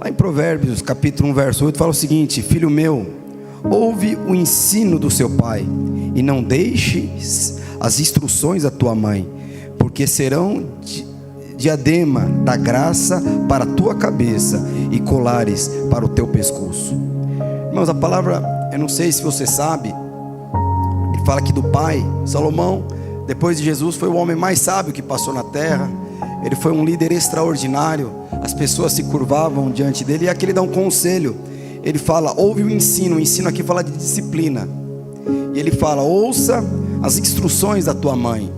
Lá em Provérbios, capítulo 1, verso 8, fala o seguinte: filho meu, ouve o ensino do seu pai, e não deixes as instruções da tua mãe, porque serão diadema da graça para a tua cabeça e colares para o teu pescoço. Irmãos, a palavra, eu não sei se você sabe, ele fala aqui do pai. Salomão, depois de Jesus, foi o homem mais sábio que passou na terra. Ele foi um líder extraordinário. As pessoas se curvavam diante dele, e aqui ele dá um conselho. Ele fala, ouve o ensino. O ensino aqui fala de disciplina. E ele fala, ouça as instruções da tua mãe.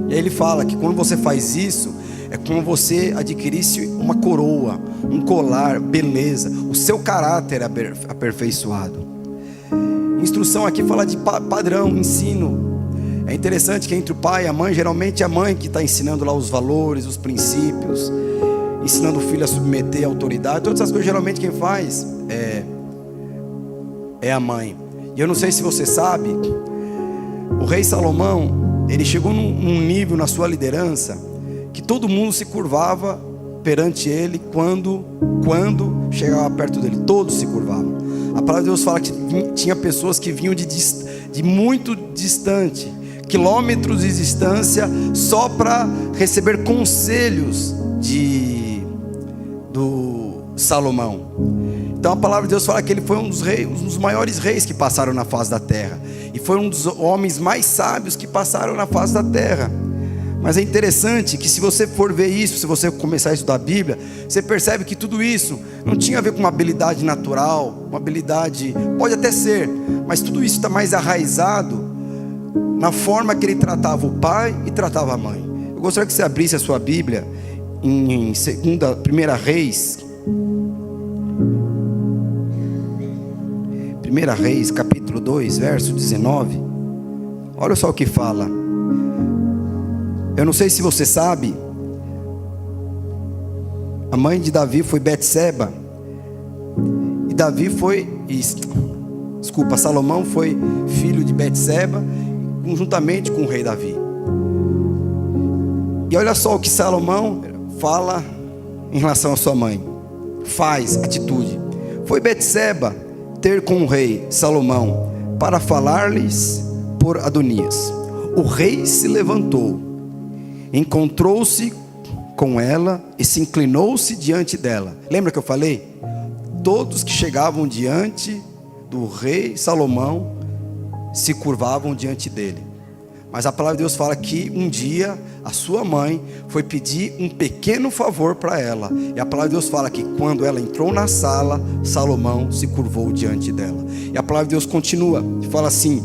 E aí ele fala que quando você faz isso, é como você adquirisse uma coroa, um colar, beleza. O seu caráter é aperfeiçoado. Instrução aqui fala de padrão, ensino. É interessante que entre o pai e a mãe, geralmente é a mãe que está ensinando lá os valores, os princípios, ensinando o filho a submeter a autoridade. Todas essas coisas, geralmente quem faz é a mãe. E eu não sei se você sabe, o rei Salomão, ele chegou num nível na sua liderança, que todo mundo se curvava perante ele quando chegava perto dele. Todos se curvavam. A palavra de Deus fala que tinha pessoas que vinham de muito distante, quilômetros de distância, só para receber conselhos do Salomão. Então a palavra de Deus fala que ele foi um dos maiores reis que passaram na face da terra, e foi um dos homens mais sábios que passaram na face da terra. Mas é interessante que, se você for ver isso, se você começar a estudar a Bíblia, você percebe que tudo isso não tinha a ver com uma habilidade natural, uma habilidade, pode até ser, mas tudo isso está mais arraizado na forma que ele tratava o pai e tratava a mãe. Eu gostaria que você abrisse a sua Bíblia em 1 Reis, 1 Reis, capítulo 2, verso 19. Olha só o que fala. Eu não sei se você sabe, a mãe de Davi foi Betseba, e Salomão foi filho de Betseba, conjuntamente com o rei Davi. E olha só o que Salomão fala em relação à sua mãe. Faz, atitude. Foi Betseba ter com o rei Salomão para falar-lhes por Adonias. O rei se levantou, encontrou-se com ela e se inclinou-se diante dela. Lembra que eu falei? Todos que chegavam diante do rei Salomão se curvavam diante dele. Mas a palavra de Deus fala que um dia a sua mãe foi pedir um pequeno favor para ela. E a palavra de Deus fala que quando ela entrou na sala, Salomão se curvou diante dela. E a palavra de Deus continua e fala assim: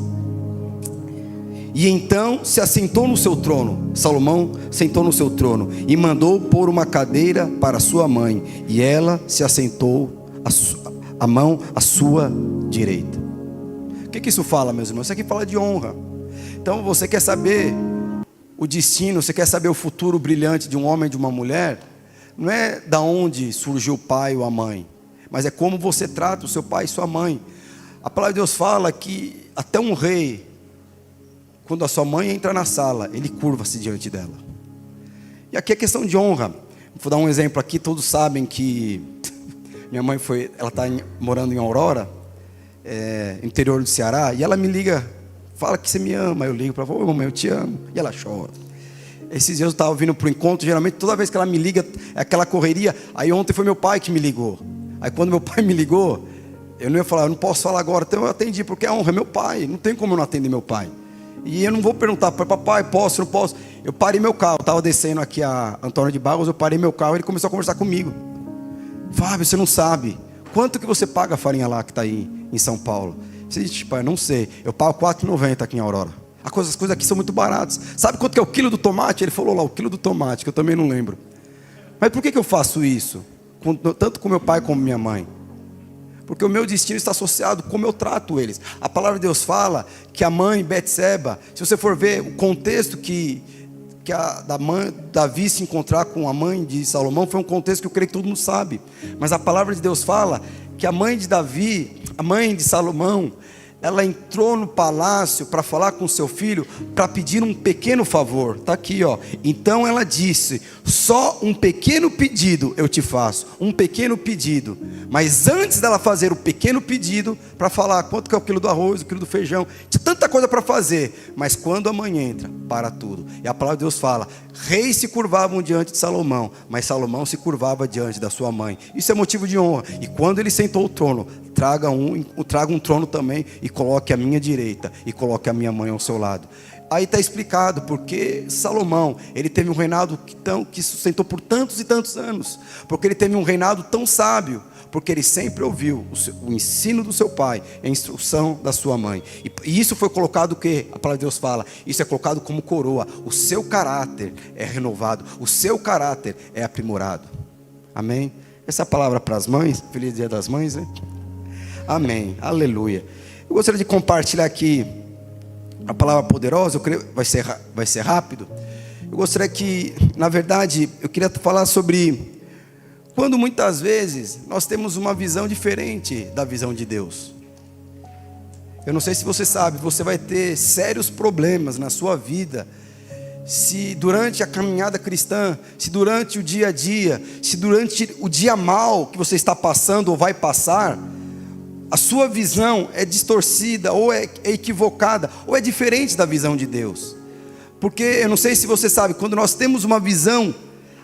e então se assentou no seu trono. Salomão sentou no seu trono e mandou pôr uma cadeira para sua mãe, e ela se assentou a mão à sua direita. O que isso fala, meus irmãos? Isso aqui fala de honra. Então, você quer saber o destino, você quer saber o futuro brilhante de um homem e de uma mulher? Não é da onde surgiu o pai ou a mãe, mas é como você trata o seu pai e sua mãe. A palavra de Deus fala que até um rei, quando a sua mãe entra na sala, ele curva-se diante dela. E aqui é questão de honra. Vou dar um exemplo aqui. Todos sabem que minha mãe ela está morando em Aurora, interior do Ceará, e ela me liga, fala que você me ama. Eu ligo para ela, ô mamãe, eu te amo. E ela chora. Esses dias eu estava vindo para o encontro. Geralmente toda vez que ela me liga é aquela correria. Aí ontem foi meu pai que me ligou. Aí quando meu pai me ligou, eu não ia falar, eu não posso falar agora. Então eu atendi, porque a honra é meu pai. Não tem como eu não atender meu pai. E eu não vou perguntar para papai, posso, não posso. Eu parei meu carro, estava descendo aqui a Antônio de Barros, eu parei meu carro e ele começou a conversar comigo. Fábio, você não sabe quanto que você paga a farinha lá que está aí em São Paulo? Você disse, pai, não sei, eu pago R$4,90 aqui em Aurora. As coisas aqui são muito baratas. Sabe quanto que é o quilo do tomate? Ele falou lá, o quilo do tomate, que eu também não lembro. Mas por que eu faço isso? Tanto com meu pai como minha mãe. Porque o meu destino está associado com como eu trato eles. A palavra de Deus fala que a mãe Betseba, se você for ver o contexto que da mãe Davi se encontrar com a mãe de Salomão, foi um contexto que eu creio que todo mundo sabe. Mas a palavra de Deus fala que a mãe de Davi, a mãe de Salomão, ela entrou no palácio para falar com seu filho, para pedir um pequeno favor. Está aqui, ó. Então ela disse: só um pequeno pedido eu te faço, um pequeno pedido. Mas antes dela fazer o pequeno pedido, para falar quanto que é o quilo do arroz, o quilo do feijão, tinha tanta coisa para fazer. Mas quando a mãe entra, para tudo. E a palavra de Deus fala: reis se curvavam diante de Salomão, mas Salomão se curvava diante da sua mãe. Isso é motivo de honra. E quando ele sentou o trono, traga um trono também, e coloque a minha direita, e coloque a minha mãe ao seu lado. Aí está explicado porque Salomão, ele teve um reinado que sustentou por tantos e tantos anos, porque ele teve um reinado tão sábio, porque ele sempre ouviu o ensino do seu pai, a instrução da sua mãe. E isso foi colocado, o que a palavra de Deus fala, isso é colocado como coroa. O seu caráter é renovado, o seu caráter é aprimorado. Amém? Essa palavra para as mães, feliz dia das mães, né? Amém, aleluia. Eu gostaria de compartilhar aqui a palavra poderosa. Eu creio vai ser rápido. Eu gostaria que, na verdade, eu queria falar sobre quando muitas vezes nós temos uma visão diferente da visão de Deus. Eu não sei se você sabe, você vai ter sérios problemas na sua vida se durante a caminhada cristã, se durante o dia a dia, se durante o dia mal que você está passando ou vai passar, a sua visão é distorcida, ou é equivocada, ou é diferente da visão de Deus. Porque eu não sei se você sabe, quando nós temos uma visão,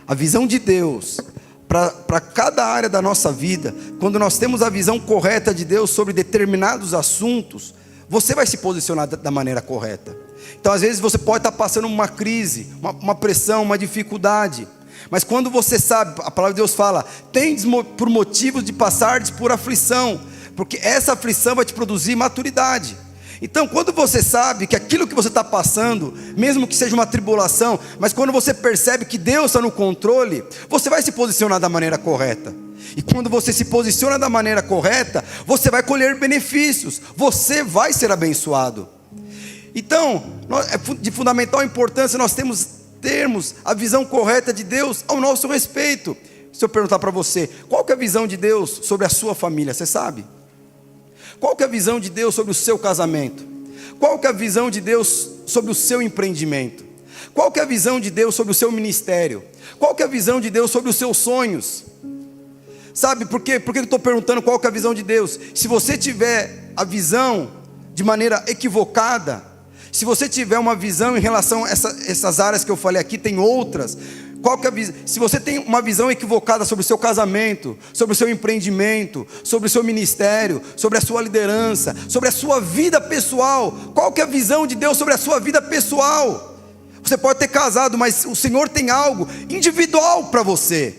a visão de Deus para cada área da nossa vida, quando nós temos a visão correta de Deus sobre determinados assuntos, você vai se posicionar da maneira correta. Então às vezes você pode estar passando uma crise, uma pressão, uma dificuldade, mas quando você sabe, a palavra de Deus fala: tendes por motivos de passardes por aflição, porque essa aflição vai te produzir maturidade. Então quando você sabe que aquilo que você está passando, mesmo que seja uma tribulação, mas quando você percebe que Deus está no controle, você vai se posicionar da maneira correta. E quando você se posiciona da maneira correta, você vai colher benefícios, você vai ser abençoado. Então é de fundamental importância nós termos a visão correta de Deus ao nosso respeito. Se eu perguntar para você, qual que é a visão de Deus sobre a sua família, você sabe? Qual que é a visão de Deus sobre o seu casamento? Qual que é a visão de Deus sobre o seu empreendimento? Qual que é a visão de Deus sobre o seu ministério? Qual que é a visão de Deus sobre os seus sonhos? Sabe por quê? Porque eu estou perguntando qual que é a visão de Deus. Se você tiver a visão de maneira equivocada, se você tiver uma visão em relação a essas áreas que eu falei aqui, tem outras. Qual que é a visão? Se você tem uma visão equivocada sobre o seu casamento, sobre o seu empreendimento, sobre o seu ministério, sobre a sua liderança, sobre a sua vida pessoal, qual que é a visão de Deus sobre a sua vida pessoal? Você pode ter casado, mas o Senhor tem algo individual para você.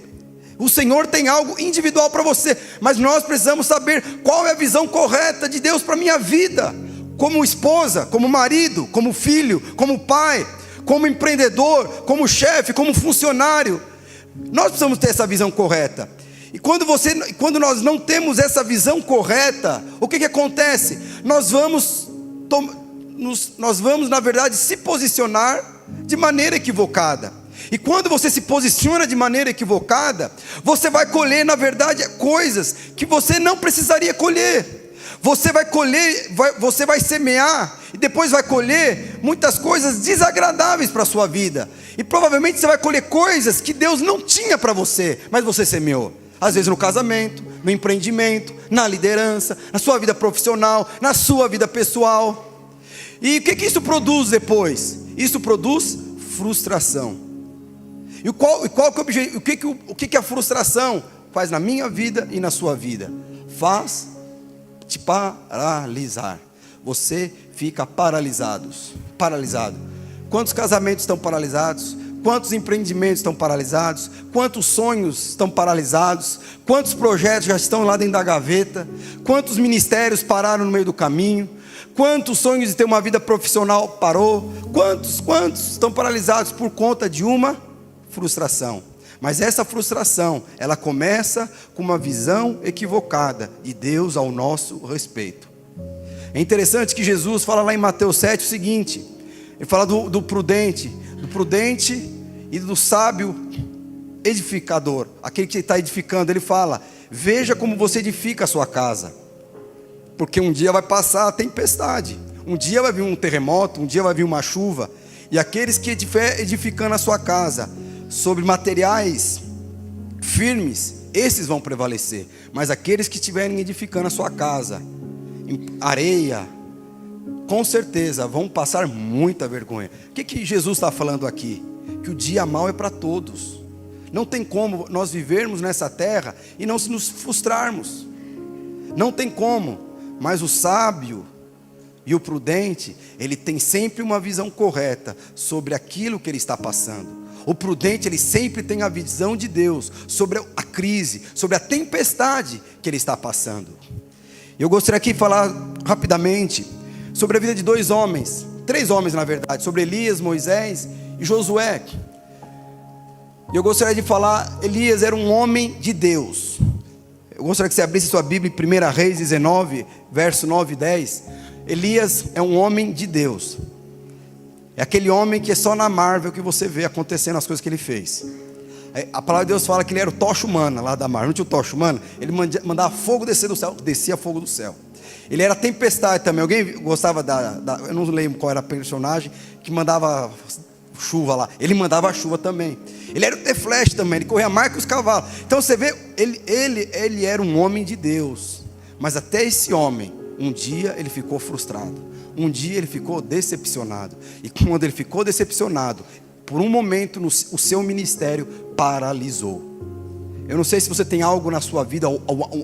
O Senhor tem algo individual para você, mas nós precisamos saber qual é a visão correta de Deus para a minha vida, como esposa, como marido, como filho, como pai, como empreendedor, como chefe, como funcionário. Nós precisamos ter essa visão correta. E quando nós não temos essa visão correta, o que acontece? Nós vamos na verdade se posicionar de maneira equivocada. E quando você se posiciona de maneira equivocada, você vai colher na verdade coisas que você não precisaria colher. Você vai colher, você vai semear e depois vai colher muitas coisas desagradáveis para a sua vida. E provavelmente você vai colher coisas que Deus não tinha para você, mas você semeou. Às vezes no casamento, no empreendimento, na liderança, na sua vida profissional, na sua vida pessoal. E o que isso produz depois? Isso produz frustração. E o que a frustração faz na minha vida e na sua vida? Faz te paralisar. Você fica paralisado. Quantos casamentos estão paralisados? Quantos empreendimentos estão paralisados? Quantos sonhos estão paralisados? Quantos projetos já estão lá dentro da gaveta? Quantos ministérios pararam no meio do caminho? Quantos sonhos de ter uma vida profissional parou? Quantos estão paralisados por conta de uma frustração? Mas essa frustração, ela começa com uma visão equivocada de Deus ao nosso respeito. É interessante que Jesus fala lá em Mateus 7 o seguinte: ele fala do prudente e do sábio edificador, aquele que está edificando. Ele fala: veja como você edifica a sua casa. Porque um dia vai passar a tempestade, um dia vai vir um terremoto, um dia vai vir uma chuva. E aqueles que edificando a sua casa sobre materiais firmes, esses vão prevalecer. Mas aqueles que estiverem edificando a sua casa em areia, com certeza vão passar muita vergonha. O que Jesus está falando aqui? Que o dia mau é para todos. Não tem como nós vivermos nessa terra e não se nos frustrarmos. Não tem como. Mas o sábio e o prudente, ele tem sempre uma visão correta sobre aquilo que ele está passando. O prudente, ele sempre tem a visão de Deus sobre a crise, sobre a tempestade que ele está passando. Eu gostaria aqui de falar rapidamente sobre a vida de dois homens, 3 homens na verdade, sobre Elias, Moisés e Josué. Eu gostaria de falar, Elias era um homem de Deus. Eu gostaria que você abrisse sua Bíblia em 1 Reis 19, verso 9 e 10. Elias é um homem de Deus. É aquele homem que é só na Marvel que você vê acontecendo as coisas que ele fez. A palavra de Deus fala que ele era o tocha humana lá da Marvel. Não tinha o tocha humana? Ele mandava fogo descer do céu, descia fogo do céu. Ele era tempestade também. Alguém gostava eu não lembro qual era a personagem que mandava chuva lá. Ele mandava a chuva também. Ele era o The Flash também. Ele corria mais que os cavalos. Então você vê, ele era um homem de Deus. Mas até esse homem, um dia ele ficou frustrado. Um dia ele ficou decepcionado. E quando ele ficou decepcionado, por um momento o seu ministério paralisou. Eu não sei se você tem algo na sua vida,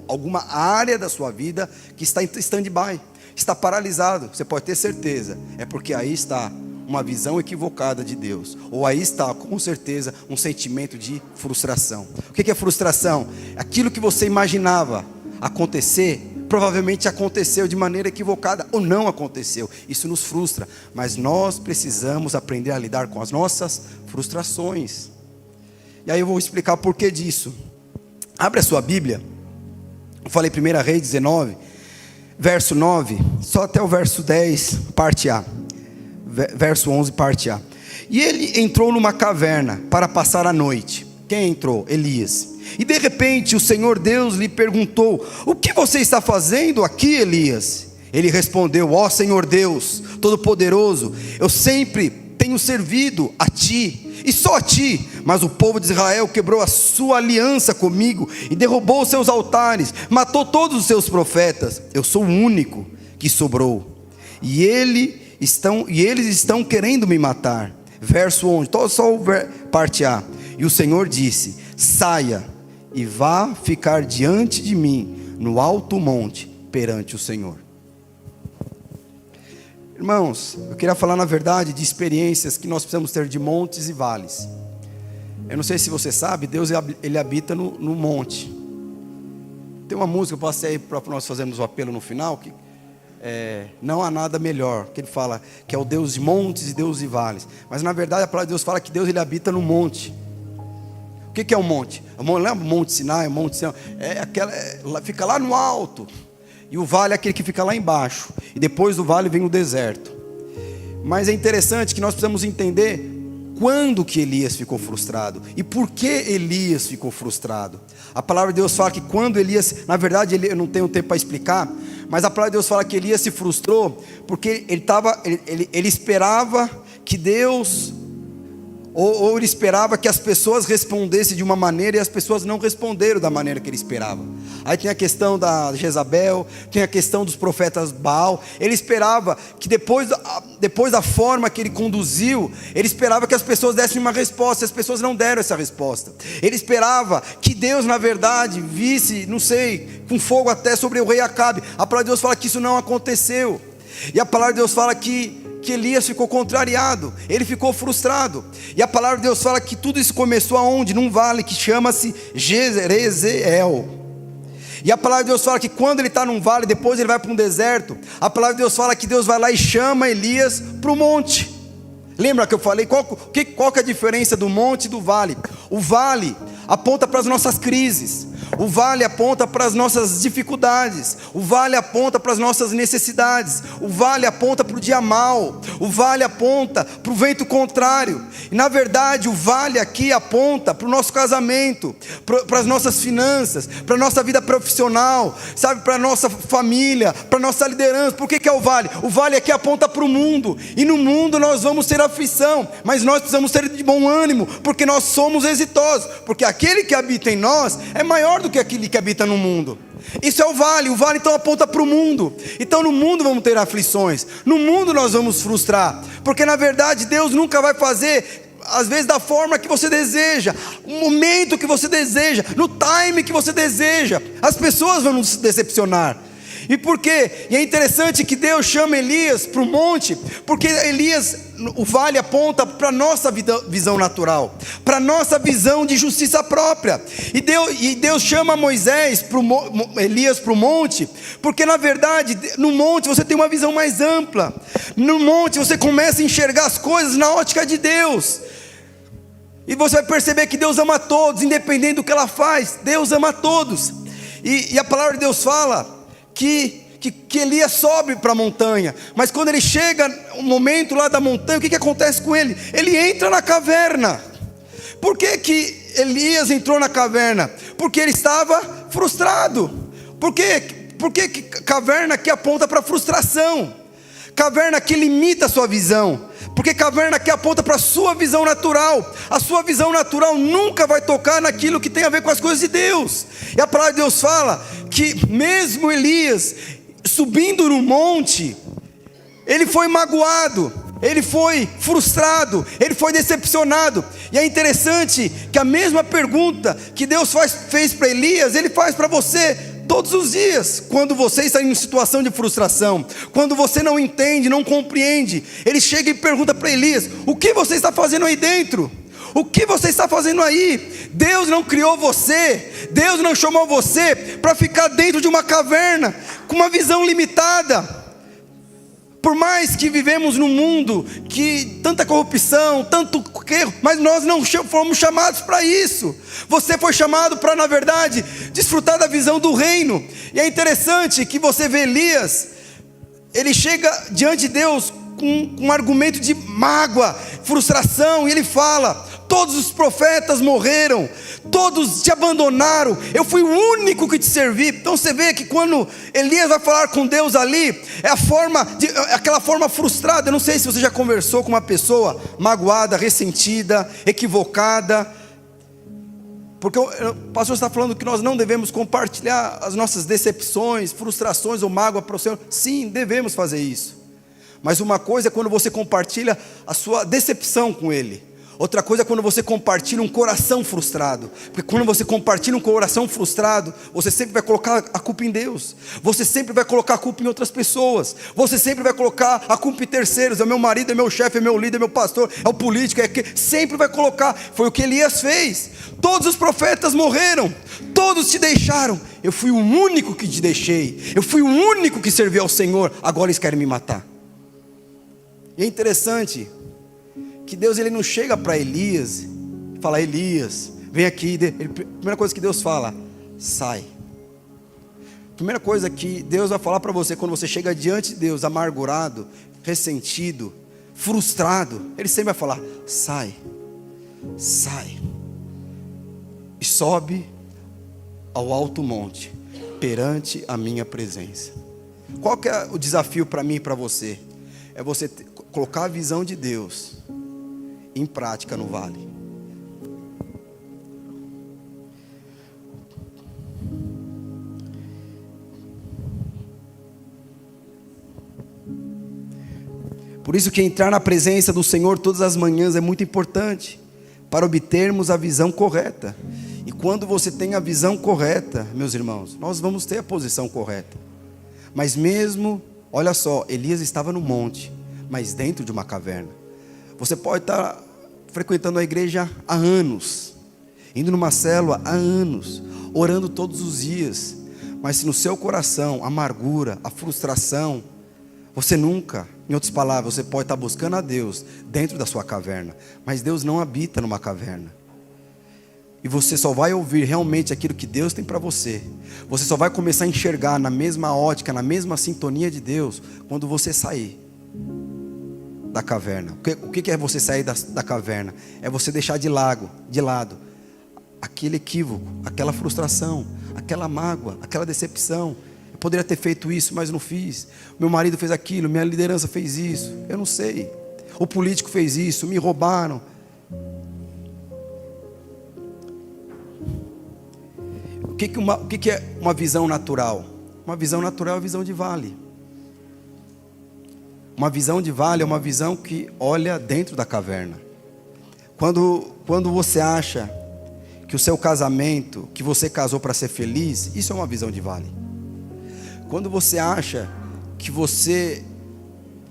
alguma área da sua vida que está em stand-by, está paralisado. Você pode ter certeza, é porque aí está uma visão equivocada de Deus. Ou aí está, com certeza, um sentimento de frustração. O que é frustração? Aquilo que você imaginava acontecer, provavelmente aconteceu de maneira equivocada ou não aconteceu. Isso nos frustra, mas nós precisamos aprender a lidar com as nossas frustrações. E aí eu vou explicar o porquê disso. Abre a sua Bíblia. Eu falei 1 Reis 19, verso 9, só até o verso 10, parte A. Verso 11, parte A. E ele entrou numa caverna para passar a noite. Quem entrou? Elias. E de repente o Senhor Deus lhe perguntou: o que você está fazendo aqui, Elias? Ele respondeu: ó Senhor Deus Todo-Poderoso, eu sempre tenho servido a ti, e só a ti, mas o povo de Israel quebrou a sua aliança comigo, e derrubou os seus altares, matou todos os seus profetas. Eu sou o único que sobrou, e eles estão querendo me matar. Verso 11, só parte A. E o Senhor disse: saia e vá ficar diante de mim no alto monte perante o Senhor. Irmãos, eu queria falar na verdade de experiências que nós precisamos ter de montes e vales. Eu não sei se você sabe, Deus ele habita no monte. Tem uma música, eu passei para nós fazermos o apelo no final, que não há nada melhor, que ele fala que é o Deus de montes e Deus de vales. Mas na verdade a palavra de Deus fala que Deus ele habita no monte. O que é um monte? Lembra o Monte Sinai, o Monte Sinai? Fica lá no alto. E o vale é aquele que fica lá embaixo. E depois do vale vem o deserto. Mas é interessante que nós precisamos entender quando que Elias ficou frustrado. E por que Elias ficou frustrado. A palavra de Deus fala que quando Elias, na verdade eu não tenho tempo para explicar, mas a palavra de Deus fala que Elias se frustrou porque ele esperava que Deus... Ou ele esperava que as pessoas respondessem de uma maneira e as pessoas não responderam da maneira que ele esperava. Aí tem a questão da Jezabel, tem a questão dos profetas Baal. Ele esperava que depois da forma que ele conduziu, ele esperava que as pessoas dessem uma resposta, e as pessoas não deram essa resposta. Ele esperava que Deus na verdade visse, não sei, com fogo até sobre o rei Acabe. A palavra de Deus fala que isso não aconteceu. E a palavra de Deus fala que Elias ficou contrariado, ele ficou frustrado. E a palavra de Deus fala que tudo isso começou aonde? Num vale que chama-se Jezreel. E a palavra de Deus fala que quando ele está num vale, depois ele vai para um deserto. A palavra de Deus fala que Deus vai lá e chama Elias para o monte. Lembra que eu falei? Qual que é a diferença do monte e do vale? O vale aponta para as nossas crises. O vale aponta para as nossas dificuldades, o vale aponta para as nossas necessidades, o vale aponta para o dia mal, o vale aponta para o vento contrário. E na verdade o vale aqui aponta para o nosso casamento, para as nossas finanças, para a nossa vida profissional, sabe, para a nossa família, para a nossa liderança. Por que é o vale? O vale aqui aponta para o mundo, e no mundo nós vamos ter aflição, mas nós precisamos ter de bom ânimo, porque nós somos exitosos, porque aquele que habita em nós é maior do que aquele que habita no mundo. Isso é o vale então aponta para o mundo. Então no mundo vamos ter aflições, no mundo nós vamos frustrar, porque na verdade Deus nunca vai fazer, às vezes, da forma que você deseja, no momento que você deseja, no time que você deseja. As pessoas vão nos decepcionar. E por quê? E é interessante que Deus chama Elias para o monte, porque Elias, o vale aponta para a nossa visão natural, para a nossa visão de justiça própria. E Deus chama Elias para o monte, porque na verdade no monte você tem uma visão mais ampla. No monte você começa a enxergar as coisas na ótica de Deus. E você vai perceber que Deus ama todos, independente do que ela faz. Deus ama todos. E a palavra de Deus fala que Elias sobe para a montanha, mas quando ele chega no momento lá da montanha, o que acontece com ele? Ele entra na caverna. Por que Elias entrou na caverna? Porque ele estava frustrado. Por que caverna que aponta para frustração? Caverna que limita a sua visão. Porque caverna que aponta para a sua visão natural. A sua visão natural nunca vai tocar naquilo que tem a ver com as coisas de Deus. E a palavra de Deus fala que mesmo Elias subindo no monte, ele foi magoado, ele foi frustrado, ele foi decepcionado. E é interessante que a mesma pergunta que Deus fez para Elias, Ele faz para você todos os dias. Quando você está em situação de frustração, quando você não entende, não compreende, Ele chega e pergunta para Elias: o que você está fazendo aí dentro? O que você está fazendo aí? Deus não criou você, Deus não chamou você para ficar dentro de uma caverna, com uma visão limitada. Por mais que vivemos num mundo que tanta corrupção, tanto erro, mas nós não fomos chamados para isso. Você foi chamado para, na verdade, desfrutar da visão do reino. E é interessante que você vê Elias, ele chega diante de Deus com um argumento de mágoa, frustração, e ele fala: todos os profetas morreram, todos te abandonaram, eu fui o único que te servi. Então você vê que quando Elias vai falar com Deus ali, é aquela forma frustrada. Eu não sei se você já conversou com uma pessoa magoada, ressentida, equivocada, porque o pastor está falando que nós não devemos compartilhar as nossas decepções, frustrações ou mágoa para o Senhor. Sim, devemos fazer isso, mas uma coisa é quando você compartilha a sua decepção com Ele, outra coisa é quando você compartilha um coração frustrado. Porque quando você compartilha um coração frustrado, você sempre vai colocar a culpa em Deus, você sempre vai colocar a culpa em outras pessoas, você sempre vai colocar a culpa em terceiros. É meu marido, é meu chefe, é meu líder, é meu pastor, é o político, sempre vai colocar. Foi o que Elias fez. Todos os profetas morreram, todos te deixaram, eu fui o único que te deixei, eu fui o único que serviu ao Senhor, agora eles querem me matar. E é interessante que Deus, ele não chega para Elias e fala: Elias, vem aqui. Primeira coisa que Deus fala: sai. Primeira coisa que Deus vai falar para você quando você chega diante de Deus amargurado, ressentido, frustrado, Ele sempre vai falar: sai, sai e sobe ao alto monte perante a minha presença. Qual que é o desafio para mim e para você? É você colocar a visão de Deus em prática no vale. Por isso que entrar na presença do Senhor todas as manhãs é muito importante, para obtermos a visão correta. E quando você tem a visão correta, meus irmãos, nós vamos ter a posição correta. Mas mesmo, olha só, Elias estava no monte, mas dentro de uma caverna. Você pode estar frequentando a igreja há anos, indo numa célula há anos, orando todos os dias, mas se no seu coração a amargura, a frustração, você nunca, em outras palavras, você pode estar buscando a Deus dentro da sua caverna, mas Deus não habita numa caverna. E você só vai ouvir realmente aquilo que Deus tem para você. Você só vai começar a enxergar na mesma ótica, na mesma sintonia de Deus, quando você sair da caverna. O que é você sair da caverna? É você deixar de lado aquele equívoco, aquela frustração, aquela mágoa, aquela decepção. Eu poderia ter feito isso, mas não fiz. Meu marido fez aquilo, minha liderança fez isso, eu não sei. O político fez isso, me roubaram. O que é uma visão natural? Uma visão natural é a visão de vale. Uma visão de vale é uma visão que olha dentro da caverna. Quando você acha que o seu casamento, que você casou para ser feliz, isso é uma visão de vale. Quando você acha que você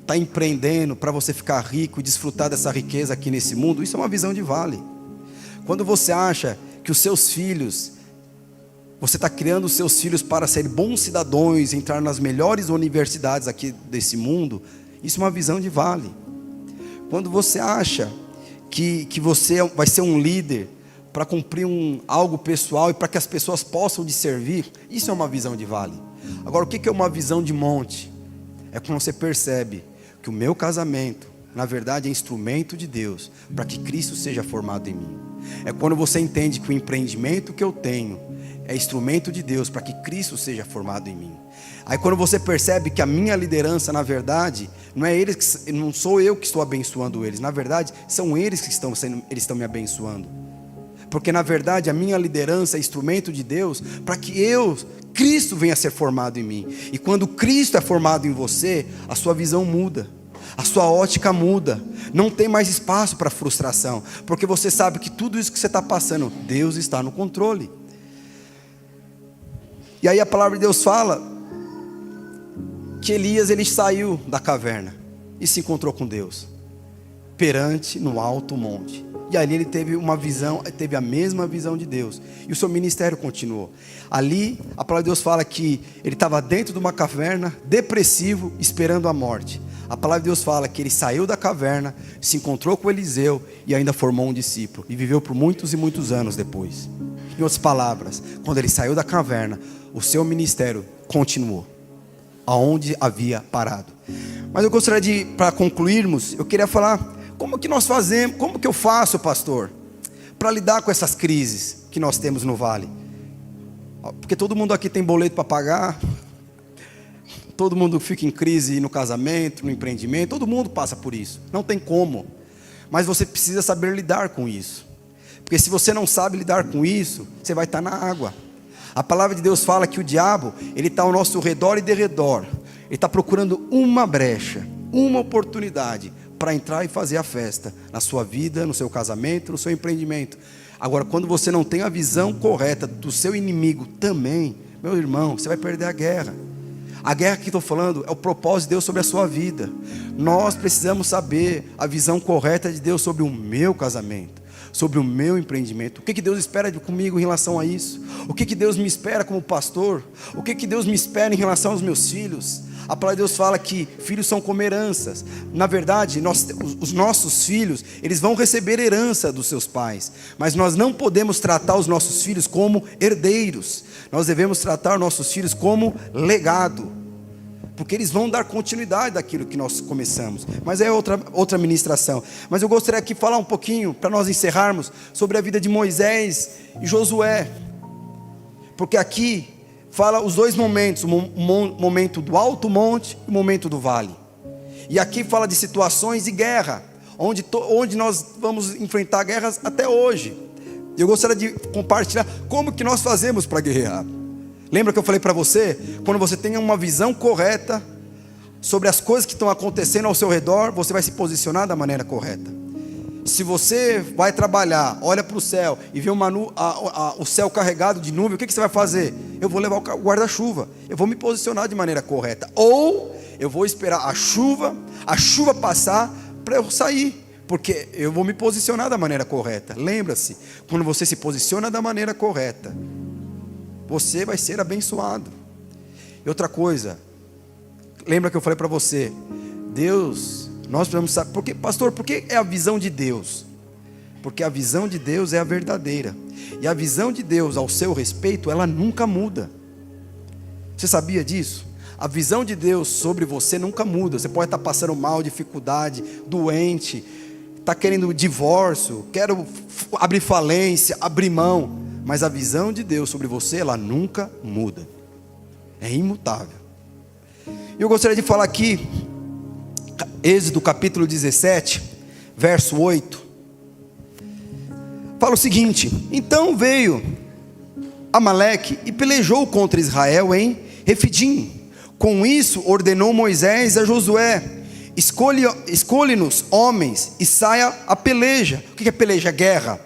está empreendendo para você ficar rico e desfrutar dessa riqueza aqui nesse mundo, isso é uma visão de vale. Quando você acha que os seus filhos, você está criando os seus filhos para serem bons cidadãos, entrar nas melhores universidades aqui desse mundo, isso é uma visão de vale. Quando você acha que você vai ser um líder para cumprir algo pessoal e para que as pessoas possam te servir, isso é uma visão de vale. Agora, o que é uma visão de monte? É quando você percebe que o meu casamento, na verdade, é instrumento de Deus para que Cristo seja formado em mim. É quando você entende que o empreendimento que eu tenho é instrumento de Deus para que Cristo seja formado em mim. Aí quando você percebe que a minha liderança, na verdade, não sou eu que estou abençoando eles, na verdade, são eles que estão me abençoando. Porque na verdade a minha liderança é instrumento de Deus para que Cristo venha a ser formado em mim. E quando Cristo é formado em você, a sua visão muda, a sua ótica muda, não tem mais espaço para frustração, porque você sabe que tudo isso que você está passando, Deus está no controle. E aí a palavra de Deus fala que Elias, ele saiu da caverna e se encontrou com Deus perante no alto monte. E ali ele teve a mesma visão de Deus. E o seu ministério continuou. Ali a palavra de Deus fala que ele estava dentro de uma caverna, depressivo, esperando a morte. A palavra de Deus fala que ele saiu da caverna, se encontrou com Eliseu e ainda formou um discípulo. E viveu por muitos e muitos anos depois. Em outras palavras, quando ele saiu da caverna, o seu ministério continuou aonde havia parado. Mas eu gostaria para concluirmos, eu queria falar como que nós fazemos, como que eu faço, pastor, para lidar com essas crises que nós temos no vale. Porque todo mundo aqui tem boleto para pagar, todo mundo fica em crise no casamento, no empreendimento, todo mundo passa por isso, não tem como. Mas você precisa saber lidar com isso, porque se você não sabe lidar com isso, você vai estar na água. A palavra de Deus fala que o diabo, ele está ao nosso redor e derredor. Ele está procurando uma brecha, uma oportunidade para entrar e fazer a festa na sua vida, no seu casamento, no seu empreendimento. Agora, quando você não tem a visão correta do seu inimigo também, meu irmão, você vai perder a guerra. A guerra que estou falando é o propósito de Deus sobre a sua vida. Nós precisamos saber a visão correta de Deus sobre o meu casamento, sobre o meu empreendimento. O que Deus espera comigo em relação a isso? O que Deus me espera como pastor? O que Deus me espera em relação aos meus filhos? A palavra de Deus fala que filhos são como heranças. Na verdade, os nossos filhos, eles vão receber herança dos seus pais. Mas nós não podemos tratar os nossos filhos como herdeiros. Nós devemos tratar os nossos filhos como legado, porque eles vão dar continuidade daquilo que nós começamos. Mas é outra ministração. Mas eu gostaria aqui de falar um pouquinho, para nós encerrarmos, sobre a vida de Moisés e Josué. Porque aqui fala os dois momentos, o momento do alto monte e o momento do vale. E aqui fala de situações de guerra, onde nós vamos enfrentar guerras até hoje. Eu gostaria de compartilhar como que nós fazemos para guerrear. Lembra que eu falei para você? Quando você tem uma visão correta sobre as coisas que estão acontecendo ao seu redor, você vai se posicionar da maneira correta. Se você vai trabalhar, olha para o céu e vê o céu carregado de nuvem, o que você vai fazer? Eu vou levar o guarda-chuva, eu vou me posicionar de maneira correta. Ou eu vou esperar a chuva passar para eu sair, porque eu vou me posicionar da maneira correta. Lembra-se, quando você se posiciona da maneira correta, você vai ser abençoado. E outra coisa, lembra que eu falei para você, Deus, nós precisamos saber, pastor, por que é a visão de Deus? Porque a visão de Deus é a verdadeira. E a visão de Deus ao seu respeito, ela nunca muda. Você sabia disso? A visão de Deus sobre você nunca muda. Você pode estar passando mal, dificuldade, doente, está querendo divórcio, quero abrir falência, abrir mão. Mas a visão de Deus sobre você, ela nunca muda. É imutável. Eu gostaria de falar aqui, Êxodo capítulo 17, verso 8. Fala o seguinte: então veio Amaleque e pelejou contra Israel em Refidim. Com isso ordenou Moisés a Josué: escolhe-nos homens e saia a peleja. O que é peleja? Guerra.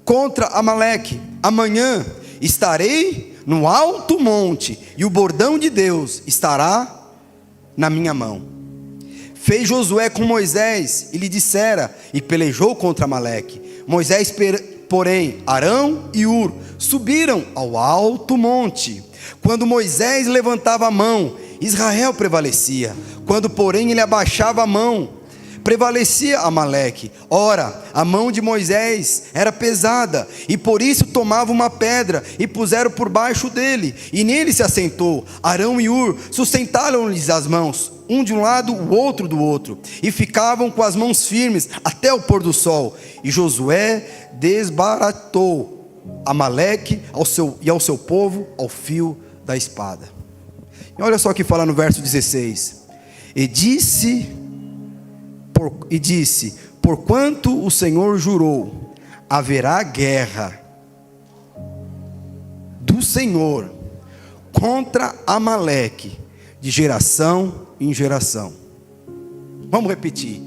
Contra Amaleque. Amanhã estarei no alto monte e o bordão de Deus estará na minha mão. Fez Josué com Moisés e lhe dissera, e pelejou contra Amaleque. Moisés, porém, Arão e Hur subiram ao alto monte. Quando Moisés levantava a mão, Israel prevalecia. Quando, porém, ele abaixava a mão, prevalecia Amaleque. Ora, a mão de Moisés era pesada, e por isso tomava uma pedra e puseram por baixo dele, e nele se assentou. Arão e Hur sustentaram-lhes as mãos, um de um lado, o outro do outro, e ficavam com as mãos firmes até o pôr do sol. E Josué desbaratou Amaleque e ao seu povo ao fio da espada. E olha só o que fala no verso 16: e disse, porquanto o Senhor jurou, haverá guerra do Senhor contra Amaleque de geração em geração. Vamos repetir: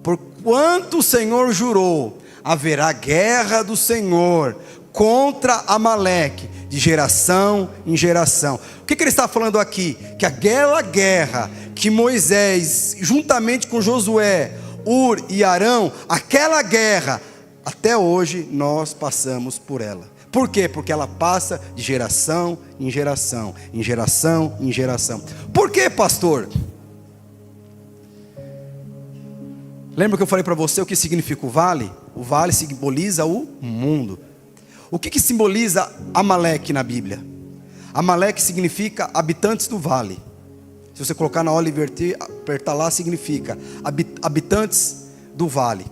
porquanto o Senhor jurou, haverá guerra do Senhor contra Amaleque de geração em geração. O que ele está falando aqui? Que aquela guerra que Moisés, juntamente com Josué, Hur e Arão, aquela guerra, até hoje nós passamos por ela. Por quê? Porque ela passa de geração em geração, em geração em geração. Por quê, pastor? Lembra que eu falei para você o que significa o vale? O vale simboliza o mundo. O que simboliza Amaleque na Bíblia? Amaleque significa habitantes do vale. Se você colocar na Oliver, apertar lá, significa habitantes do vale.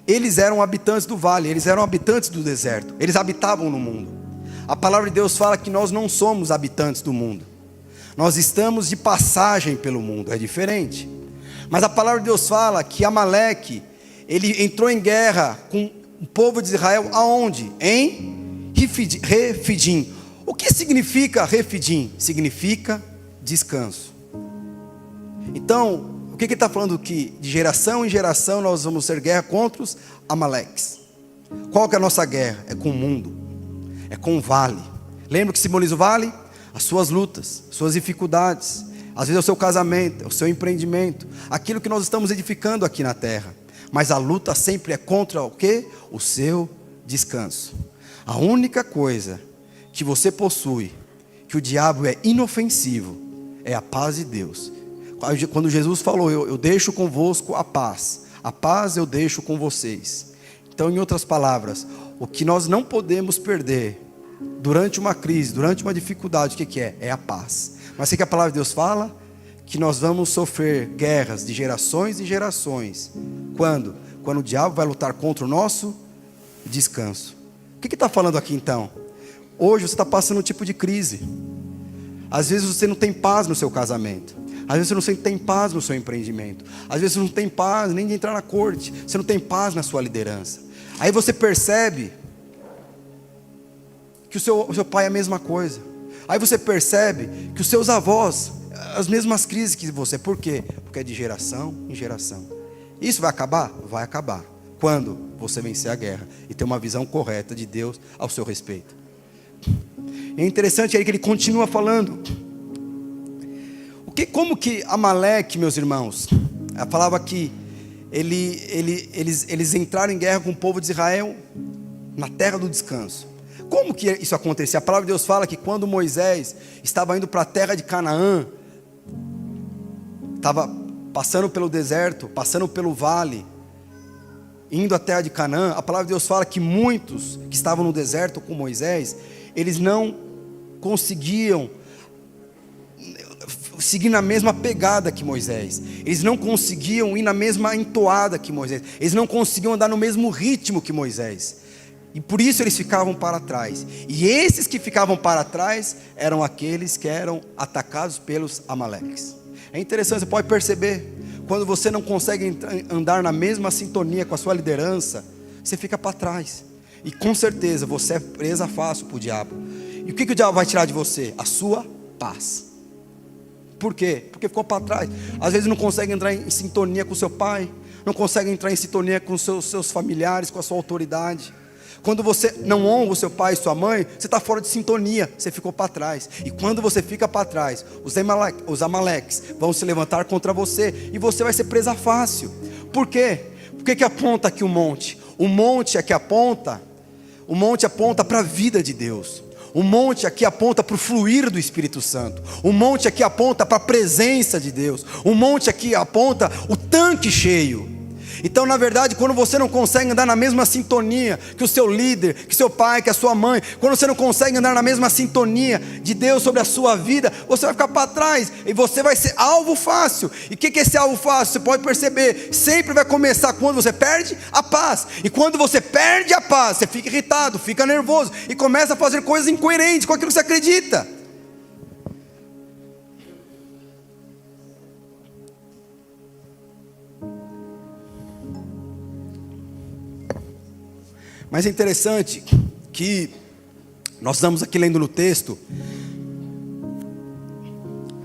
Eles eram habitantes do vale, eles eram habitantes do deserto, eles habitavam no mundo. A palavra de Deus fala que nós não somos habitantes do mundo, nós estamos de passagem pelo mundo, é diferente. Mas a palavra de Deus fala que Amaleque, ele entrou em guerra com o povo de Israel, aonde? Em Refidim. O que significa Refidim? Significa descanso. Então, o que ele está falando aqui? De geração em geração nós vamos ter guerra contra os Amaleques. Qual que é a nossa guerra? É com o mundo, é com o vale. Lembra o que simboliza o vale? As suas lutas, suas dificuldades, às vezes é o seu casamento, é o seu empreendimento, aquilo que nós estamos edificando aqui na terra. Mas a luta sempre é contra o quê? O seu descanso. A única coisa que você possui, que o diabo é inofensivo, é a paz de Deus. Quando Jesus falou, eu deixo convosco a paz eu deixo com vocês. Então, em outras palavras, o que nós não podemos perder durante uma crise, durante uma dificuldade, o que é? É a paz. Mas o que a palavra de Deus fala? Que nós vamos sofrer guerras de gerações e gerações. Quando? Quando o diabo vai lutar contra o nosso descanso. O que está falando aqui então? Hoje você está passando um tipo de crise. Às vezes você não tem paz no seu casamento. Às vezes você não tem paz no seu empreendimento. Às vezes você não tem paz nem de entrar na corte. Você não tem paz na sua liderança. Aí você percebe que o seu pai é a mesma coisa. Aí você percebe que os seus avós, as mesmas crises que você. Por quê? Porque é de geração em geração. Isso vai acabar? Vai acabar. Quando você vencer a guerra e ter uma visão correta de Deus ao seu respeito. É interessante aí que ele continua falando. Como que Amaleque, meus irmãos, ela falava que eles entraram em guerra com o povo de Israel na terra do descanso. Como que isso acontecia? A palavra de Deus fala que quando Moisés estava indo para a terra de Canaã, estava passando pelo deserto, passando pelo vale, indo à terra de Canaã, a palavra de Deus fala que muitos que estavam no deserto com Moisés, eles não conseguiam seguir na mesma pegada que Moisés, eles não conseguiam ir na mesma entoada que Moisés, eles não conseguiam andar no mesmo ritmo que Moisés, e por isso eles ficavam para trás. E esses que ficavam para trás eram aqueles que eram atacados pelos amaleques. É interessante, você pode perceber, quando você não consegue andar na mesma sintonia com a sua liderança, você fica para trás, e com certeza você é presa fácil para o diabo. E o que o diabo vai tirar de você? A sua paz. Por quê? Porque ficou para trás. Às vezes não consegue entrar em sintonia com seu pai, não consegue entrar em sintonia com seus familiares, com a sua autoridade. Quando você não honra o seu pai e sua mãe, você está fora de sintonia, você ficou para trás. E quando você fica para trás, os amaleques vão se levantar contra você, e você vai ser presa fácil. Por quê? Por que aponta aqui o monte? O monte aqui aponta, para a vida de Deus. O monte aqui aponta para o fluir do Espírito Santo. O monte aqui aponta para a presença de Deus. O monte aqui aponta o tanque cheio. Então, na verdade, quando você não consegue andar na mesma sintonia que o seu líder, que seu pai, que a sua mãe, quando você não consegue andar na mesma sintonia de Deus sobre a sua vida, você vai ficar para trás e você vai ser alvo fácil. E o que é esse alvo fácil? Você pode perceber, sempre vai começar quando você perde a paz. E quando você perde a paz, você fica irritado, fica nervoso e começa a fazer coisas incoerentes com aquilo que você acredita. Mas é interessante que nós estamos aqui lendo no texto,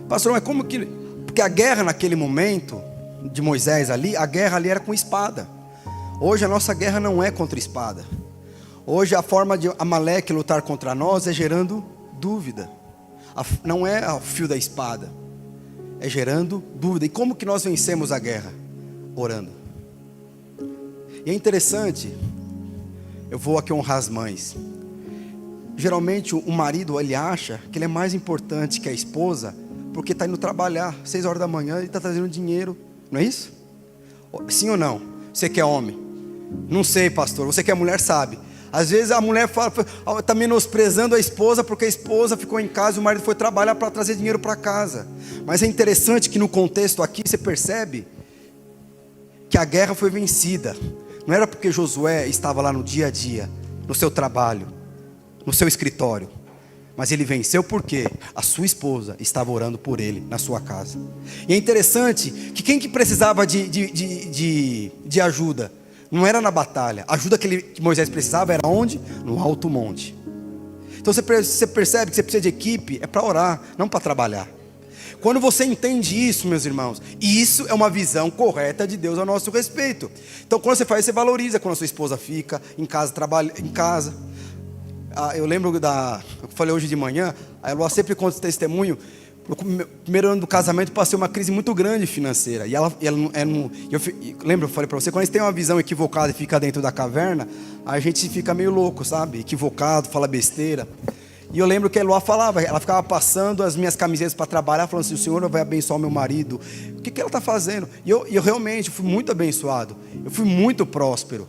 pastor, mas como que... Porque a guerra naquele momento de Moisés ali, a guerra ali era com espada. Hoje a nossa guerra não é contra espada. Hoje a forma de Amaleque lutar contra nós é gerando dúvida. Não é o fio da espada, é gerando dúvida. E como que nós vencemos a guerra? Orando. E é interessante... Eu vou aqui honrar as mães. Geralmente o marido, ele acha que ele é mais importante que a esposa, porque está indo trabalhar 6 horas da manhã e está trazendo dinheiro. Não é isso? Sim ou não? Você que é homem? Não sei, pastor. Você que é mulher sabe. Às vezes a mulher fala, está menosprezando a esposa porque a esposa ficou em casa e o marido foi trabalhar para trazer dinheiro para casa. Mas é interessante que no contexto aqui você percebe que a guerra foi vencida. Não era porque Josué estava lá no dia a dia, no seu trabalho, no seu escritório, mas ele venceu porque a sua esposa estava orando por ele na sua casa. E é interessante que quem que precisava de ajuda, não era na batalha. A ajuda que Moisés precisava era onde? No alto monte. Então você percebe que você precisa de equipe, é para orar, não para trabalhar. Quando você entende isso, meus irmãos, isso é uma visão correta de Deus a nosso respeito. Então quando você faz, você valoriza quando a sua esposa fica em casa, trabalha em casa. Eu lembro eu falei hoje de manhã, a Eloá sempre conta esse testemunho. No primeiro ano do casamento passei uma crise muito grande financeira. E ela lembra, eu falei para você, quando a gente tem uma visão equivocada e fica dentro da caverna, a gente fica meio louco, sabe? Equivocado, fala besteira. E eu lembro que a Eloá falava, ela ficava passando as minhas camisetas para trabalhar, falando assim, o Senhor vai abençoar o meu marido. O que ela está fazendo? E eu realmente fui muito abençoado, eu fui muito próspero.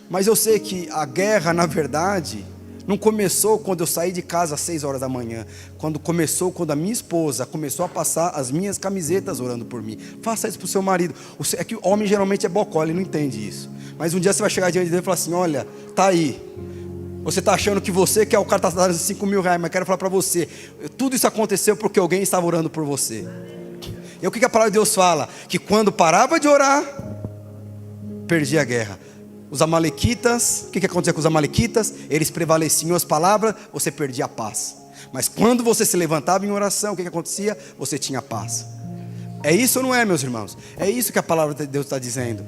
Mas eu sei que a guerra, na verdade, não começou quando eu saí de casa às 6 horas da manhã. Quando a minha esposa começou a passar as minhas camisetas orando por mim. Faça isso para o seu marido. É que o homem geralmente é bocó, ele não entende isso. Mas um dia você vai chegar diante dele e falar assim, olha, tá aí. Você está achando que você que é o cara que está dando 5 mil reais, mas quero falar para você, tudo isso aconteceu porque alguém estava orando por você. E o que a palavra de Deus fala? Que quando parava de orar, perdia a guerra. Os amalequitas, o que acontecia com os amalequitas? Eles prevaleciam as palavras, você perdia a paz. Mas quando você se levantava em oração, o que acontecia? Você tinha paz. É isso ou não é, meus irmãos? É isso que a palavra de Deus está dizendo.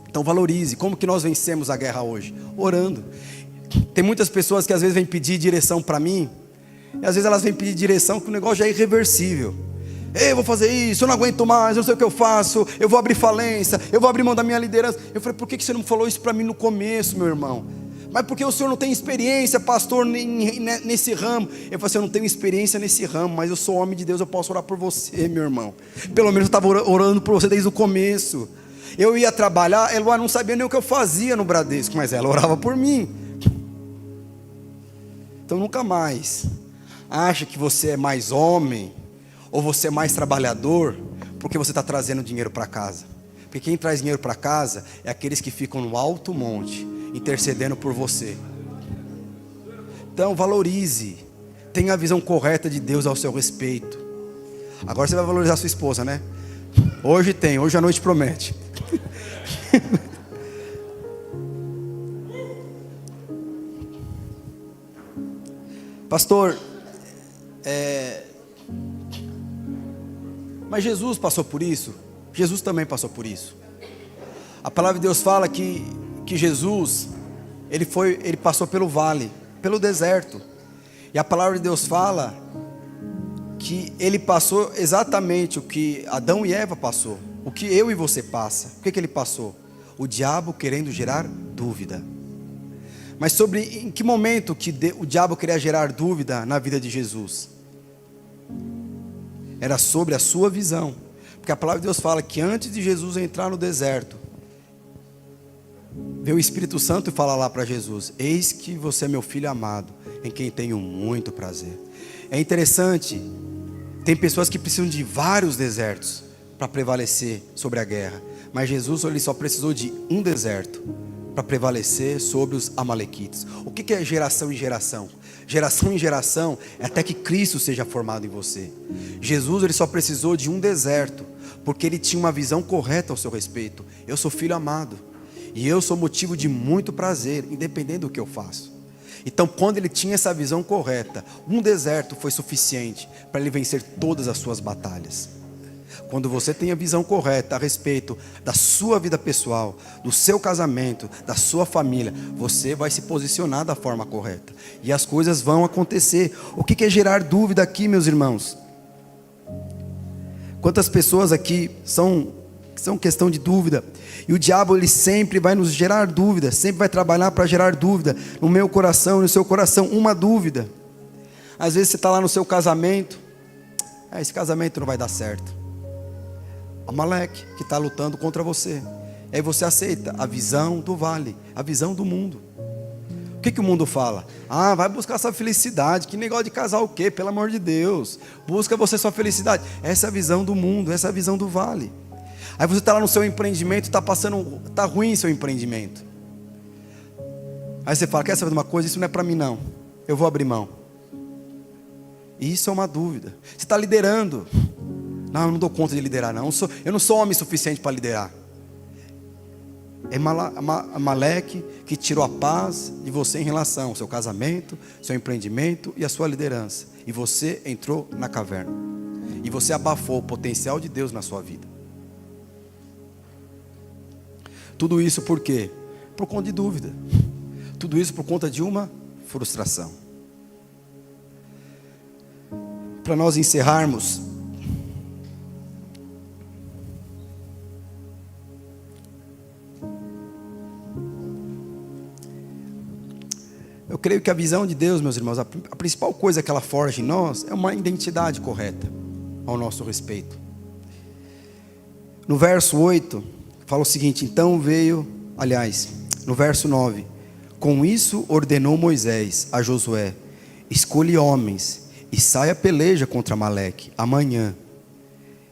Então valorize. Como que nós vencemos a guerra hoje? Orando. Tem muitas pessoas que às vezes vêm pedir direção para mim, e às vezes elas vêm pedir direção que o negócio já é irreversível. Eu vou fazer isso, eu não aguento mais, eu não sei o que eu faço, eu vou abrir falência, eu vou abrir mão da minha liderança. Eu falei, por que você não falou isso para mim no começo, meu irmão? Mas porque o senhor não tem experiência, pastor, nesse ramo. Eu falei assim, eu não tenho experiência nesse ramo, mas eu sou homem de Deus, eu posso orar por você, meu irmão. Pelo menos eu estava orando por você desde o começo. Eu ia trabalhar, Eloá não sabia nem o que eu fazia no Bradesco, mas ela orava por mim. Então nunca mais acha que você é mais homem, ou você é mais trabalhador, porque você está trazendo dinheiro para casa. Porque quem traz dinheiro para casa é aqueles que ficam no alto monte, intercedendo por você. Então valorize, tenha a visão correta de Deus ao seu respeito. Agora você vai valorizar sua esposa, né? Hoje tem, hoje a noite promete. Pastor, mas Jesus passou por isso? Jesus também passou por isso. A palavra de Deus fala que Jesus, ele passou pelo vale, pelo deserto. E a palavra de Deus fala que ele passou exatamente o que Adão e Eva passou, o que eu e você passa. O que ele passou? O diabo querendo gerar dúvida. Mas sobre em que momento que o diabo queria gerar dúvida na vida de Jesus? Era sobre a sua visão. Porque a palavra de Deus fala que antes de Jesus entrar no deserto, veio o Espírito Santo e fala lá para Jesus: eis que você é meu filho amado, em quem tenho muito prazer. É interessante, tem pessoas que precisam de vários desertos para prevalecer sobre a guerra, mas Jesus ele só precisou de um deserto para prevalecer sobre os amalequitas. O que é geração em geração? Geração em geração é até que Cristo seja formado em você. Jesus ele só precisou de um deserto, porque ele tinha uma visão correta ao seu respeito. Eu sou filho amado, e eu sou motivo de muito prazer, independente do que eu faço. Então quando ele tinha essa visão correta, um deserto foi suficiente para ele vencer todas as suas batalhas. Quando você tem a visão correta a respeito da sua vida pessoal, do seu casamento, da sua família, você vai se posicionar da forma correta, e as coisas vão acontecer. O que é gerar dúvida aqui, meus irmãos? Quantas pessoas aqui são questão de dúvida, e o diabo ele sempre vai nos gerar dúvida, sempre vai trabalhar para gerar dúvida, no meu coração, no seu coração, uma dúvida. Às vezes você está lá no seu casamento, esse casamento não vai dar certo. Amaleque que está lutando contra você. Aí você aceita a visão do vale, a visão do mundo. O que o mundo fala? Vai buscar sua felicidade. Que negócio de casar o quê? Pelo amor de Deus. Busca você sua felicidade. Essa é a visão do mundo, essa é a visão do vale. Aí você está lá no seu empreendimento, está ruim seu empreendimento. Aí você fala: quer saber de uma coisa? Isso não é para mim não, eu vou abrir mão. E isso é uma dúvida. Você está liderando. Não, eu não dou conta de liderar não, eu não sou homem suficiente para liderar. É Amaleque que tirou a paz de você em relação ao seu casamento, seu empreendimento e a sua liderança. E você entrou na caverna, e você abafou o potencial de Deus na sua vida. Tudo isso por quê? Por conta de dúvida. Tudo isso por conta de uma frustração. Para nós encerrarmos, eu creio que a visão de Deus, meus irmãos, a principal coisa que ela forja em nós é uma identidade correta ao nosso respeito. No verso 8, fala o seguinte: no verso 9, com isso ordenou Moisés a Josué: escolhe homens e saia a peleja contra Amaleque. Amanhã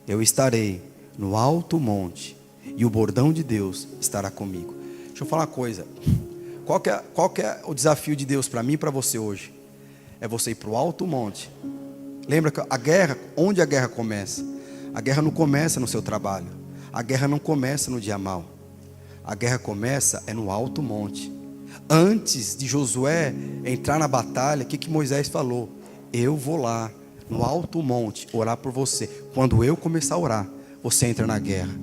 eu estarei no alto monte e o bordão de Deus estará comigo. Deixa eu falar uma coisa. Qual que é o desafio de Deus para mim e para você hoje? É você ir para o alto monte. Lembra que a guerra, onde a guerra começa? A guerra não começa no seu trabalho. A guerra não começa no dia mau. A guerra começa no alto monte. Antes de Josué entrar na batalha, o que Moisés falou? Eu vou lá no alto monte orar por você. Quando eu começar a orar, você entra na guerra.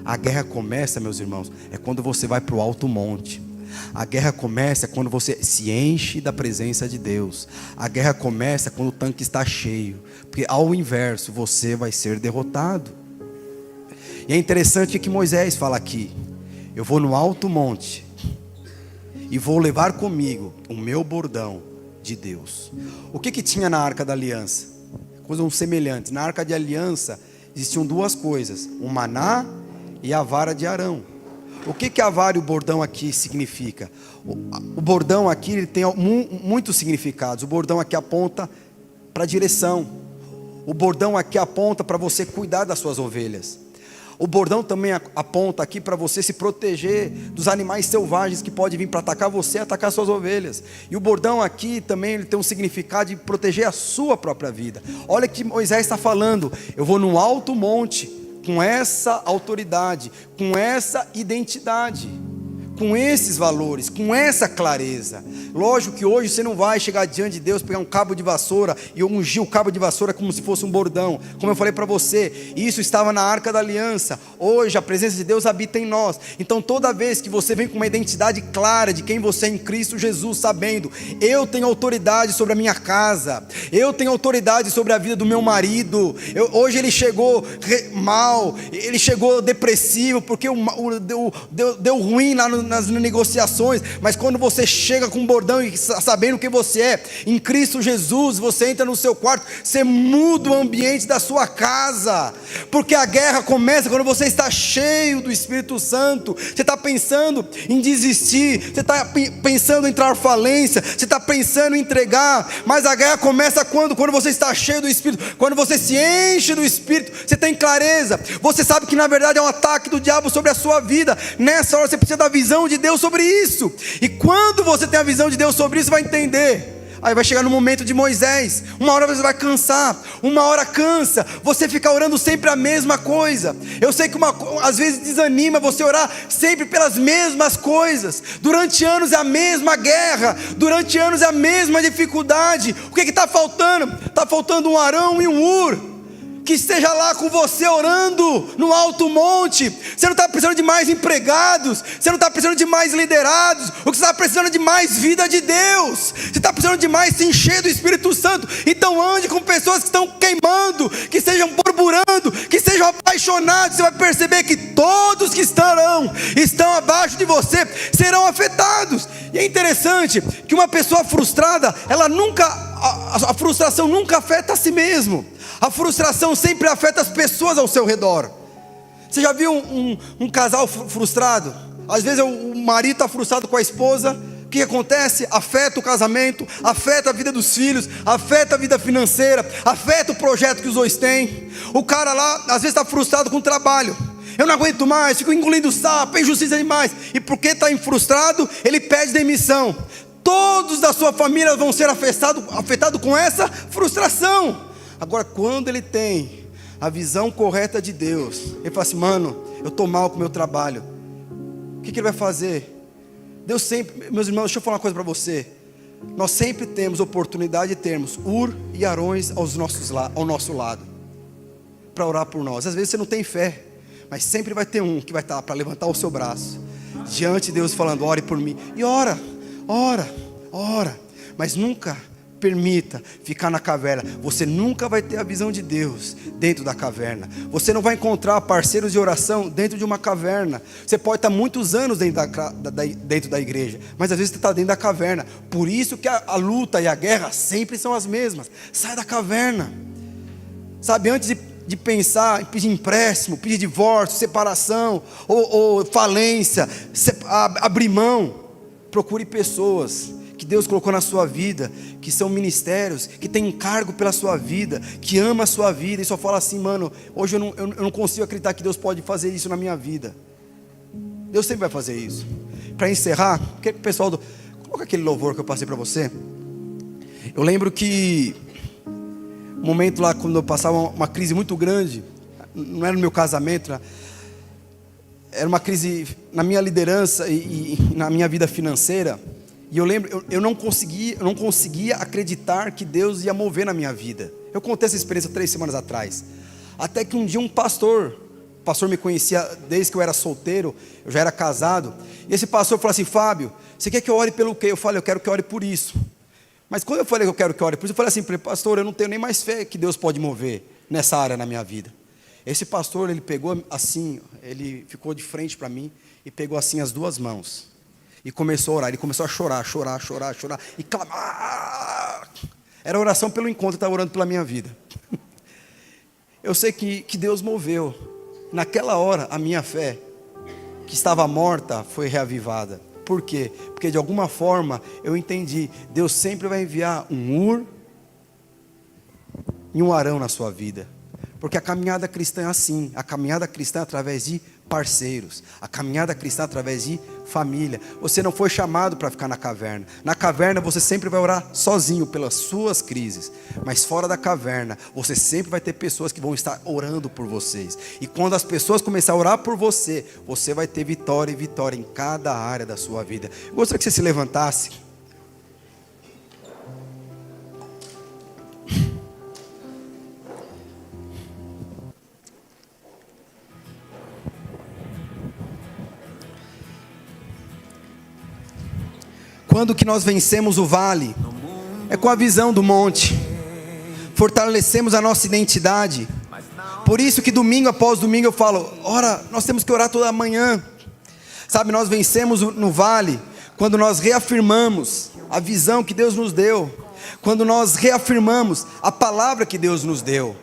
A guerra começa, meus irmãos, é quando você vai para o alto monte. A guerra começa quando você se enche da presença de Deus. A guerra começa quando o tanque está cheio, porque ao inverso você vai ser derrotado. E é interessante que Moisés fala aqui: eu vou no alto monte e vou levar comigo o meu bordão de Deus. O que tinha na Arca da Aliança? Coisas semelhantes. Na Arca de Aliança existiam duas coisas: o maná e a vara de Arão. O que a vara e o bordão aqui significa? O bordão aqui ele tem muitos significados. O bordão aqui aponta para a direção. O bordão aqui aponta para você cuidar das suas ovelhas. O bordão também aponta aqui para você se proteger dos animais selvagens que podem vir para atacar você e atacar suas ovelhas. E o bordão aqui também ele tem um significado de proteger a sua própria vida. Olha que Moisés está falando: eu vou num alto monte com essa autoridade, com essa identidade, com esses valores, com essa clareza. Lógico que hoje você não vai chegar diante de Deus, pegar um cabo de vassoura e ungir o cabo de vassoura como se fosse um bordão. Como eu falei para você, isso estava na Arca da Aliança. Hoje a presença de Deus habita em nós. Então toda vez que você vem com uma identidade clara de quem você é em Cristo Jesus, sabendo, eu tenho autoridade sobre a minha casa, eu tenho autoridade sobre a vida do meu marido. Hoje ele chegou mal, ele chegou depressivo, porque deu ruim lá nas negociações. Mas quando você chega com um bordão e sabendo quem você é em Cristo Jesus, você entra no seu quarto, você muda o ambiente da sua casa, porque a guerra começa quando você está cheio do Espírito Santo. Você está pensando em desistir, você está pensando em entrar em falência, você está pensando em entregar, mas a guerra começa quando você está cheio do Espírito. Quando você se enche do Espírito, você tem clareza, você sabe que na verdade é um ataque do diabo sobre a sua vida. Nessa hora você precisa da visão de Deus sobre isso, e quando você tem a visão de Deus sobre isso, vai entender. Aí vai chegar no momento de Moisés, uma hora você vai cansar, uma hora cansa, você fica orando sempre a mesma coisa. Eu sei que às vezes desanima você orar sempre pelas mesmas coisas, durante anos é a mesma guerra, durante anos é a mesma dificuldade. O que está faltando? Está faltando um Arão e um Hur, que esteja lá com você orando no alto monte. Você não está precisando de mais empregados, você não está precisando de mais liderados. O que você está precisando é de mais vida de Deus. Você está precisando de mais se encher do Espírito Santo. Então ande com pessoas que estão queimando, que estejam burburando, que estejam apaixonados. Você vai perceber que todos que estão abaixo de você serão afetados. E é interessante que uma pessoa frustrada, a frustração nunca afeta a si mesmo. A frustração sempre afeta as pessoas ao seu redor. Você já viu um casal frustrado? Às vezes o marido está frustrado com a esposa. O que acontece? Afeta o casamento, afeta a vida dos filhos, afeta a vida financeira, afeta o projeto que os dois têm. O cara lá, às vezes está frustrado com o trabalho. Eu não aguento mais, fico engolindo sapo, é injustiça demais. E porque está frustrado, ele pede demissão. Todos da sua família vão ser afetados com essa frustração. Agora, quando ele tem a visão correta de Deus, ele fala assim: mano, eu estou mal com o meu trabalho. O que ele vai fazer? Deus sempre, meus irmãos, deixa eu falar uma coisa para você. Nós sempre temos oportunidade de termos Hur e Arões ao nosso lado, para orar por nós. Às vezes você não tem fé, mas sempre vai ter um que vai estar para levantar o seu braço diante de Deus, falando: ore por mim. E ora, mas nunca permita ficar na caverna. Você nunca vai ter a visão de Deus dentro da caverna. Você não vai encontrar parceiros de oração dentro de uma caverna. Você pode estar muitos anos dentro da igreja, mas às vezes você está dentro da caverna. Por isso que a luta e a guerra sempre são as mesmas. Sai da caverna. Sabe, antes de pensar em pedir empréstimo, pedir divórcio, separação ou falência, abrir mão, procure pessoas que Deus colocou na sua vida, que são ministérios, que tem encargo pela sua vida, que ama a sua vida, e só fala assim: mano, hoje eu não consigo acreditar que Deus pode fazer isso na minha vida. Deus sempre vai fazer isso. Para encerrar, quer que o pessoal coloca aquele louvor que eu passei para você. Eu lembro que um momento lá, quando eu passava uma crise muito grande, não era no meu casamento, era uma crise na minha liderança e na minha vida financeira. E eu lembro, eu não conseguia acreditar que Deus ia mover na minha vida. Eu contei essa experiência 3 semanas atrás. Até que um dia o pastor me conhecia desde que eu era solteiro, eu já era casado. E esse pastor falou assim: Fábio, você quer que eu ore pelo quê? Eu falei: eu quero que ore por isso. Mas quando eu falei que eu quero que ore por isso, eu falei assim: pastor, eu não tenho nem mais fé que Deus pode mover nessa área na minha vida. Esse pastor, ele pegou assim, ele ficou de frente para mim e pegou assim as 2 mãos. E começou a orar, ele começou a chorar, e clamar. Era oração pelo encontro, ele estava orando pela minha vida. Eu sei que Deus moveu, naquela hora, a minha fé, que estava morta foi reavivada. Por quê? Porque de alguma forma eu entendi, Deus sempre vai enviar um Ur e um Arão na sua vida. Porque a caminhada cristã é assim, a caminhada cristã é através de parceiros, a caminhada cristã é através de família. Você não foi chamado para ficar na caverna. Na caverna você sempre vai orar sozinho pelas suas crises, mas fora da caverna você sempre vai ter pessoas que vão estar orando por vocês. E quando as pessoas começarem a orar por você, você vai ter vitória e vitória em cada área da sua vida. Eu gostaria que você se levantasse. Quando que nós vencemos o vale? É com a visão do monte. Fortalecemos a nossa identidade. Por isso que domingo após domingo eu falo, ora, nós temos que orar toda manhã. Sabe, nós vencemos no vale quando nós reafirmamos a visão que Deus nos deu. Quando nós reafirmamos a palavra que Deus nos deu.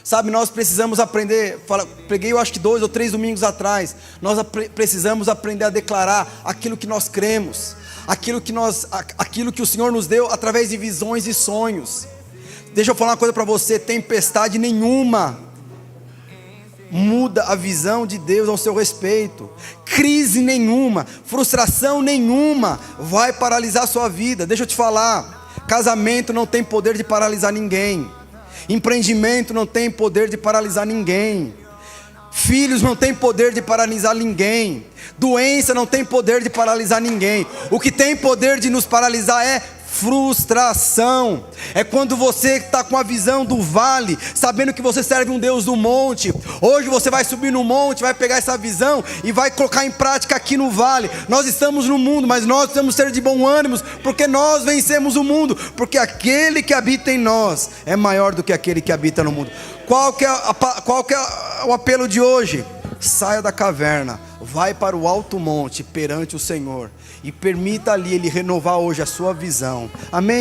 Sabe, nós precisamos aprender, preguei eu acho que 2 ou 3 domingos atrás, nós precisamos aprender a declarar aquilo que nós cremos, aquilo que o Senhor nos deu através de visões e sonhos. Deixa eu falar uma coisa para você, tempestade nenhuma muda a visão de Deus ao seu respeito, crise nenhuma, frustração nenhuma vai paralisar a sua vida. Deixa eu te falar, casamento não tem poder de paralisar ninguém. Empreendimento não tem poder de paralisar ninguém. Filhos não tem poder de paralisar ninguém. Doença não tem poder de paralisar ninguém. O que tem poder de nos paralisar é frustração. É quando você está com a visão do vale, sabendo que você serve um Deus do monte. Hoje você vai subir no monte, vai pegar essa visão e vai colocar em prática aqui no vale. Nós estamos no mundo, mas nós temos que ser de bom ânimo, porque nós vencemos o mundo, porque aquele que habita em nós é maior do que aquele que habita no mundo. Qual que é o apelo de hoje? Saia da caverna, vai para o alto monte perante o Senhor e permita ali Ele renovar hoje a sua visão. Amém?